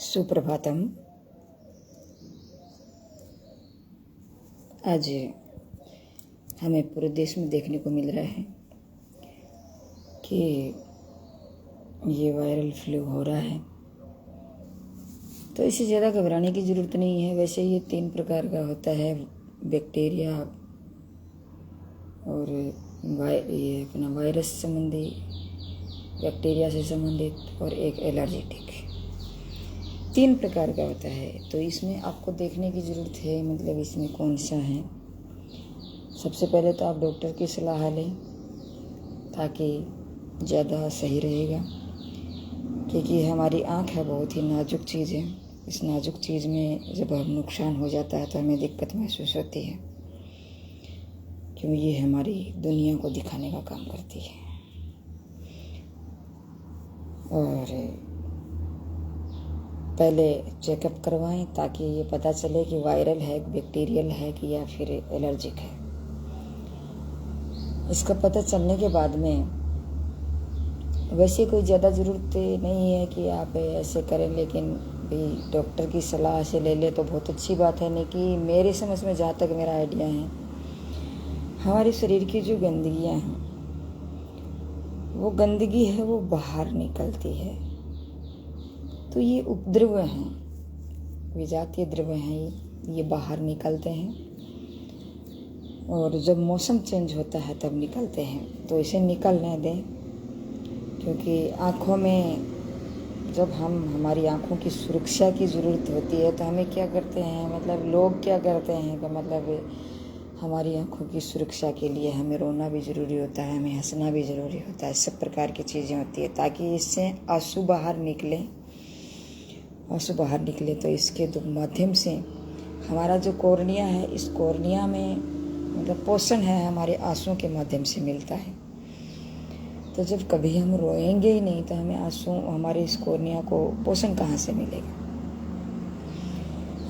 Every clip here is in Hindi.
सुप्रभातम। आज हमें पूरे देश में देखने को मिल रहा है कि ये वायरल फ्लू हो रहा है, तो इससे ज़्यादा घबराने की ज़रूरत नहीं है। वैसे ये 3 प्रकार का होता है, बैक्टीरिया और ये अपना वायरस संबंधी, बैक्टीरिया से संबंधित और एक एलर्जेटिक। 3 प्रकार का होता है। तो इसमें आपको देखने की ज़रूरत है, मतलब इसमें कौन सा है। सबसे पहले तो आप डॉक्टर की सलाह लें ताकि ज़्यादा सही रहेगा, क्योंकि हमारी आँख है बहुत ही नाजुक चीज़ है। इस नाजुक चीज़ में जब हम नुकसान हो जाता है तो हमें दिक्कत महसूस होती है, क्योंकि ये हमारी दुनिया को दिखाने का काम करती है। और पहले चेकअप करवाएं ताकि ये पता चले कि वायरल है, बैक्टीरियल है कि या फिर एलर्जिक है। इसका पता चलने के बाद में वैसे कोई ज़्यादा ज़रूरत नहीं है कि आप ऐसे करें, लेकिन भाई डॉक्टर की सलाह से ले ले तो बहुत अच्छी बात है। नहीं कि मेरे समझ में, जहाँ तक मेरा आइडिया है, हमारे शरीर की जो गंदगियाँ हैं, वो गंदगी है वो बाहर निकलती है। तो ये उपद्रव हैं, विजातीय द्रव हैं, ये बाहर निकलते हैं और जब मौसम चेंज होता है तब निकलते हैं। तो इसे निकलने दें, क्योंकि आँखों में जब हमारी आँखों की सुरक्षा की ज़रूरत होती है तो हमें क्या करते हैं, मतलब लोग क्या करते हैं कि मतलब हमारी आँखों की सुरक्षा के लिए हमें रोना भी ज़रूरी होता है, हमें हंसना भी ज़रूरी होता है। सब प्रकार की चीज़ें होती है ताकि इससे आंसू बाहर निकले। आंसू बाहर निकले तो इसके माध्यम से हमारा जो कॉर्निया है, इस कॉर्निया में मतलब पोषण है हमारे आंसुओं के माध्यम से मिलता है। तो जब कभी हम रोएंगे ही नहीं तो हमें आंसू, हमारे इस कॉर्निया को पोषण कहाँ से मिलेगा।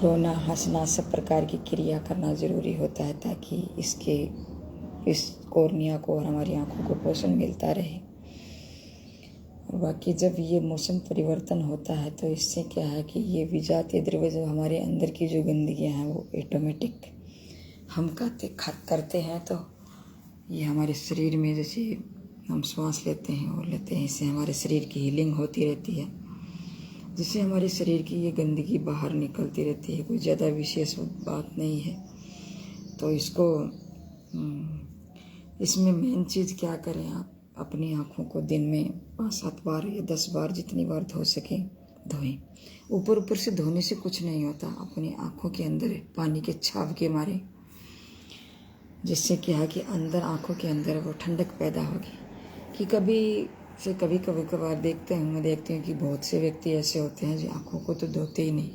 रोना, हंसना, सब प्रकार की क्रिया करना ज़रूरी होता है ताकि इस कॉर्निया को और हमारी आँखों को पोषण मिलता रहे। और बाकी जब ये मौसम परिवर्तन होता है तो इससे क्या है कि ये विजातीय द्रव्य, जो हमारे अंदर की जो गंदगियाँ हैं, वो ऑटोमेटिक हम करते हैं तो ये हमारे शरीर में, जैसे हम श्वास लेते हैं और लेते हैं, इससे हमारे शरीर की हीलिंग होती रहती है, जिससे हमारे शरीर की ये गंदगी बाहर निकलती रहती है। कोई ज़्यादा विशेष बात नहीं है। तो इसमें मेन चीज़ क्या करें, आप अपनी आँखों को दिन में 5-7 बार या 10 बार, जितनी बार धो सकें धोएं। ऊपर से धोने से कुछ नहीं होता, अपनी आँखों के अंदर पानी के छाव के मारे, जिससे क्या है कि अंदर, आँखों के अंदर वो ठंडक पैदा होगी। कि कभी कभार देखती हूँ कि बहुत से व्यक्ति ऐसे होते हैं जो आँखों को तो धोते ही नहीं,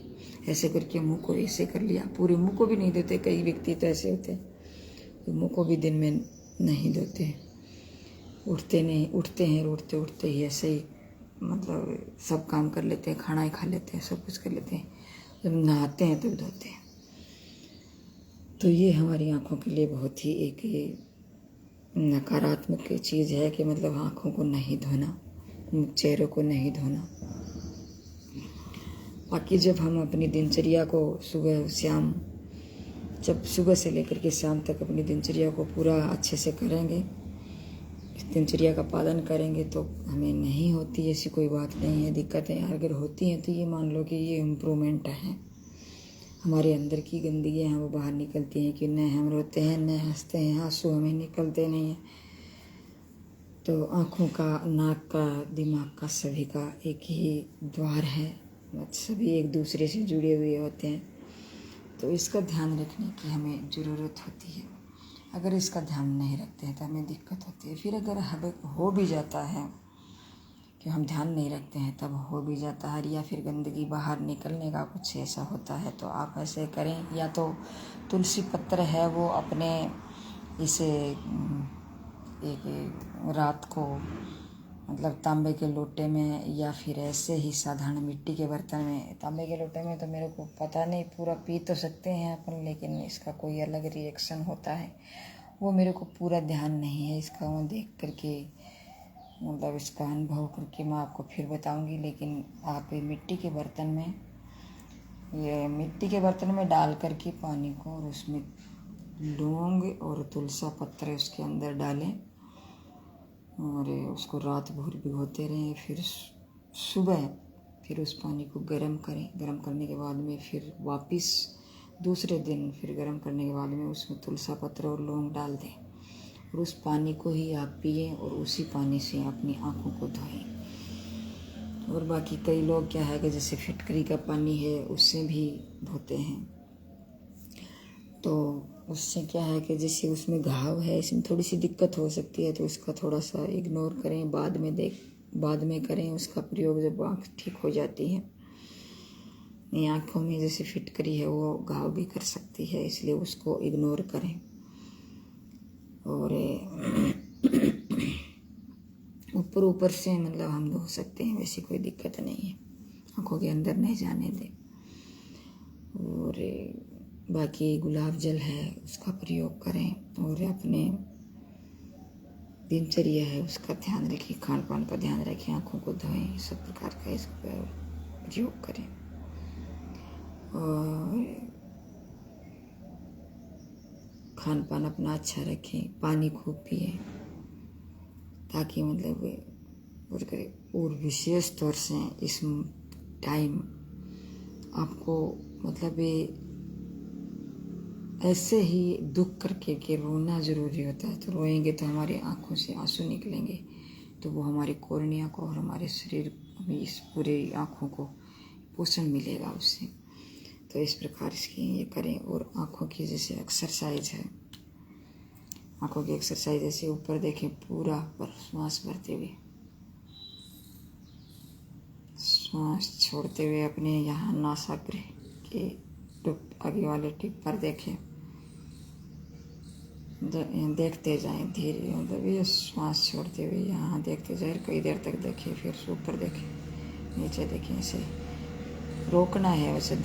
ऐसे करके मुंह को ऐसे कर लिया, पूरे मुंह को भी नहीं धोते। कई व्यक्ति तो ऐसे होते हैं तो मुंह को भी दिन में नहीं धोते, उठते हैं, उठते ही ऐसे ही मतलब सब काम कर लेते हैं, खाना ही खा लेते हैं, सब कुछ कर लेते हैं, जब नहाते हैं तब धोते हैं। तो ये हमारी आँखों के लिए बहुत ही एक नकारात्मक चीज़ है कि मतलब आँखों को नहीं धोना, चेहरों को नहीं धोना। बाकी जब हम अपनी दिनचर्या को सुबह से लेकर के शाम तक अपनी दिनचर्या को पूरा अच्छे से करेंगे, इस दिनचर्या का पालन करेंगे, तो हमें नहीं होती ऐसी कोई बात नहीं है। दिक्कतें अगर होती हैं तो ये मान लो कि ये इम्प्रूवमेंट है, हमारे अंदर की गंदगियाँ हैं वो बाहर निकलती हैं। कि न हम रोते हैं, न हंसते हैं, आंसू हमें निकलते नहीं हैं। तो आँखों का, नाक का, दिमाग का, सभी का एक ही द्वार है, सभी एक दूसरे से जुड़े हुए होते हैं। तो इसका ध्यान रखने की हमें ज़रूरत होती है। अगर इसका ध्यान नहीं रखते हैं तो हमें दिक्कत होती है। फिर अगर हो भी जाता है कि हम ध्यान नहीं रखते हैं, तब हो भी जाता है, या फिर गंदगी बाहर निकलने का कुछ ऐसा होता है, तो आप ऐसे करें, या तो तुलसी पत्र है वो अपने इसे एक रात को मतलब तांबे के लोटे में, या फिर ऐसे ही साधारण मिट्टी के बर्तन में। तांबे के लोटे में तो मेरे को पता नहीं, पूरा पी तो सकते हैं अपन, लेकिन इसका कोई अलग रिएक्शन होता है, वो मेरे को पूरा ध्यान नहीं है। इसका मैं देख करके, मतलब इसका अनुभव करके मैं आपको फिर बताऊंगी। लेकिन आप मिट्टी के बर्तन में ये मिट्टी के बर्तन में डाल करके पानी को, और उसमें लौंग और तुलसा पत्र उसके अंदर डालें और उसको रात भर भिगोते रहें। फिर सुबह फिर उस पानी को गर्म करें। गर्म करने के बाद में फिर वापस दूसरे दिन फिर गर्म करने के बाद में उसमें तुलसा पत्र और लौंग डाल दें और उस पानी को ही आप पिएं और उसी पानी से अपनी आँखों को धोएं। और बाकी कई लोग क्या है कि जैसे फिटकरी का पानी है उससे भी धोते हैं, तो उससे क्या है कि जैसे उसमें घाव है, इसमें थोड़ी सी दिक्कत हो सकती है, तो उसका थोड़ा सा इग्नोर करें, बाद में करें उसका प्रयोग जब आँख ठीक हो जाती है। आँखों में जैसे फिटकरी है वो घाव भी कर सकती है, इसलिए उसको इग्नोर करें। और ऊपर से मतलब हम धो सकते हैं, वैसी कोई दिक्कत नहीं है, आँखों के अंदर नहीं जाने दें। और बाकी गुलाब जल है उसका प्रयोग करें और अपने दिनचर्या है उसका ध्यान रखिए, खान पान का ध्यान रखें, आँखों को धोएं, सब प्रकार का इसका प्रयोग करें। और खान पान अपना अच्छा रखें, पानी खूब पिए ताकि मतलब और विशेष तौर से इस टाइम आपको मतलब ऐसे ही दुख करके कि रोना ज़रूरी होता है, तो रोएंगे तो हमारी आँखों से आंसू निकलेंगे, तो वो हमारी कॉर्निया को और हमारे शरीर में इस पूरे आँखों को पोषण मिलेगा उससे। तो इस प्रकार इसकी ये करें। और आँखों की जैसे एक्सरसाइज है, आँखों की एक्सरसाइज जैसे ऊपर देखें पूरा पर श्वास भरते हुए, श्वास छोड़ते हुए अपने यहाँ नासाग्र के आगे वाले टिप पर देखें, देखते जाएं धीरे, मतलब ये श्वास छोड़ते हुए यहाँ देखते जाए, कई देर तक देखिए, फिर ऊपर देखें, नीचे देखें, ऐसे रोकना है। वैसे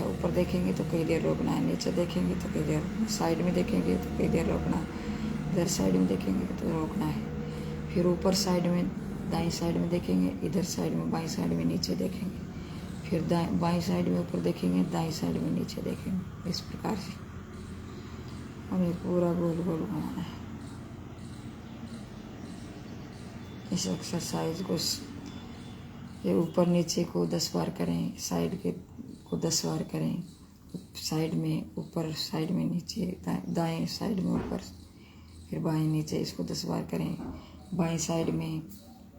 ऊपर देखेंगे तो कई देर रोकना है, नीचे देखेंगे तो कई देर, साइड में देखेंगे तो कई देर रोकना है, इधर साइड में देखेंगे तो रोकना है। फिर ऊपर साइड में दाईं साइड में देखेंगे, इधर साइड में बाईं साइड में नीचे देखेंगे, फिर बाईं साइड में ऊपर देखेंगे, दाईं साइड में नीचे देखेंगे। इस प्रकार से हमें पूरा गोल गोल घुमाना है। इस एक्सरसाइज को ये ऊपर नीचे को 10 बार करें, साइड के को 10 बार करें, साइड में ऊपर, साइड में नीचे, दाएं साइड में ऊपर, फिर बाएं नीचे, इसको 10 बार करें। बाएं साइड में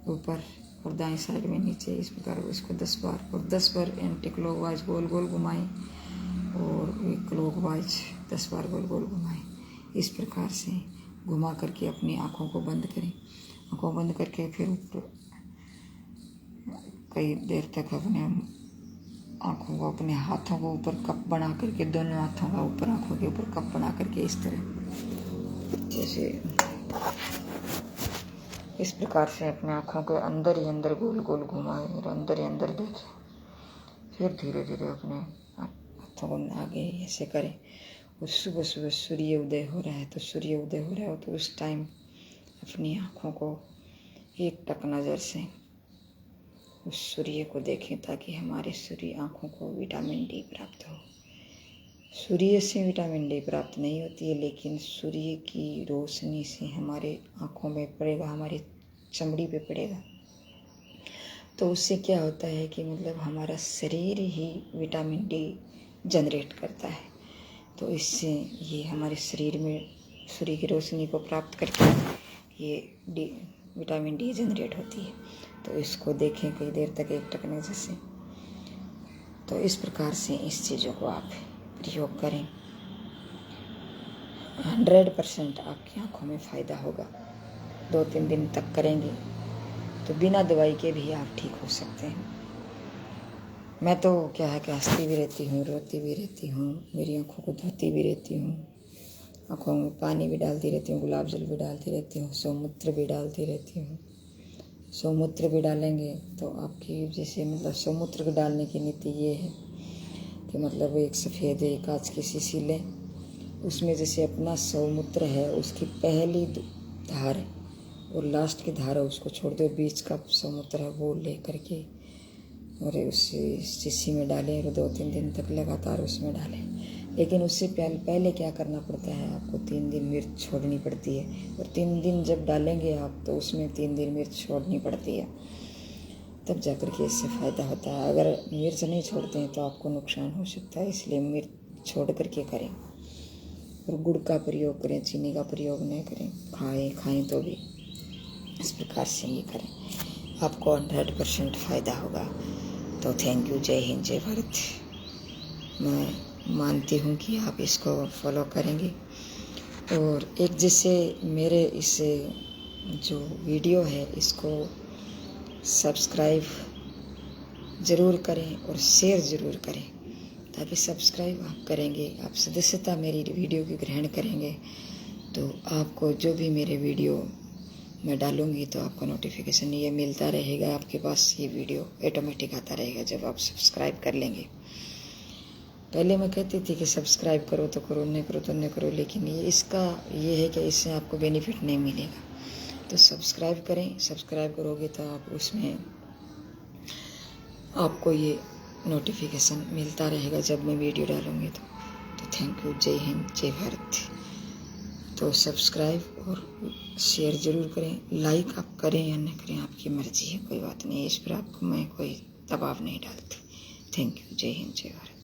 ऊपर और दाएं साइड में नीचे, इस प्रकार इसको 10 बार, और 10 बार एंटी क्लॉकवाइज गोल गोल घुमाएं और क्लॉकवाइज 10 बार गोल गोल घुमाएं। इस प्रकार से घुमा करके अपनी आँखों को बंद करें। आँखों बंद करके फिर कई देर तक अपने आँखों को, अपने हाथों को ऊपर कप बना करके, दोनों हाथों का ऊपर आँखों के ऊपर कप बना करके इस तरह, जैसे इस प्रकार से अपने आँखों के अंदर ही अंदर गोल गोल घुमाएं और अंदर ही अंदर देखें। फिर धीरे धीरे अपने हाथों को आगे ऐसे करें। और सुबह सुबह सूर्य उदय हो रहा है, तो सूर्य उदय हो रहा हो तो उस टाइम अपनी आँखों को एक टक नज़र से उस सूर्य को देखें, ताकि हमारे सूर्य आँखों को विटामिन डी प्राप्त हो। सूर्य से विटामिन डी प्राप्त नहीं होती है, लेकिन सूर्य की रोशनी से हमारे आँखों में पड़ेगा, हमारी चमड़ी पे पड़ेगा, तो उससे क्या होता है कि मतलब हमारा शरीर ही विटामिन डी जनरेट करता है। तो इससे ये हमारे शरीर में सूर्य की रोशनी को प्राप्त करके ये विटामिन डी जनरेट होती है। तो इसको देखें कई देर तक एक टक नज़र से। तो इस प्रकार से इस चीज़ों को आप प्रयोग करें, 100% आपकी आँखों में फ़ायदा होगा। 2-3 दिन तक करेंगे तो बिना दवाई के भी आप ठीक हो सकते हैं। मैं तो क्या है कि हंसती भी रहती हूँ, रोती भी रहती हूँ, मेरी आँखों को धोती भी रहती हूँ, आँखों में पानी भी डालती रहती हूँ, गुलाब जल भी डालती रहती हूँ, सौमूत्र भी डालती रहती हूँ। सौमूत्र भी डालेंगे तो आपकी जैसे मतलब सौमूत्र को डालने की नीति ये है कि मतलब एक सफ़ेद कांच की शीशी लें, उसमें जैसे अपना सौमूत्र है उसकी पहली धार और लास्ट की धार है उसको छोड़ दो, बीच का सौमूत्र है वो ले करके और उसे शीशी में डालें और 2-3 दिन तक लगातार उसमें डालें। लेकिन उससे पहले क्या करना पड़ता है, आपको 3 दिन मिर्च छोड़नी पड़ती है, और 3 दिन जब डालेंगे आप तो उसमें 3 दिन मिर्च छोड़नी पड़ती है, तब जाकर के इससे फ़ायदा होता है। अगर मिर्च नहीं छोड़ते हैं तो आपको नुकसान हो सकता है, इसलिए मिर्च छोड़ करके करें। और गुड़ का प्रयोग करें, चीनी का प्रयोग नहीं करें। खाएं तो भी इस प्रकार से ये करें, आपको 100% फ़ायदा होगा। तो थैंक यू। जय हिंद, जय भारत। मैं मानती हूँ कि आप इसको फॉलो करेंगे। और एक जैसे मेरे इस जो वीडियो है इसको सब्सक्राइब ज़रूर करें और शेयर ज़रूर करें, ताकि सब्सक्राइब आप करेंगे, आप सदस्यता मेरी वीडियो की ग्रहण करेंगे तो आपको जो भी मेरे वीडियो मैं डालूँगी तो आपको नोटिफिकेशन ये मिलता रहेगा, आपके पास ये वीडियो ऑटोमेटिक आता रहेगा जब आप सब्सक्राइब कर लेंगे। पहले मैं कहती थी कि सब्सक्राइब करो तो करो, नहीं करो तो नहीं करो, लेकिन ये है कि इससे आपको बेनिफिट नहीं मिलेगा। तो सब्सक्राइब करें, सब्सक्राइब करोगे तो आप उसमें आपको ये नोटिफिकेशन मिलता रहेगा जब मैं वीडियो डालूँगी तो थैंक यू। जय हिंद, जय भारत। तो सब्सक्राइब और शेयर ज़रूर करें, लाइक आप करें या न करें आपकी मर्ज़ी है, कोई बात नहीं है, इस पर आपको मैं कोई दबाव नहीं डालती। Thank you. जय हिंद, जय भारत।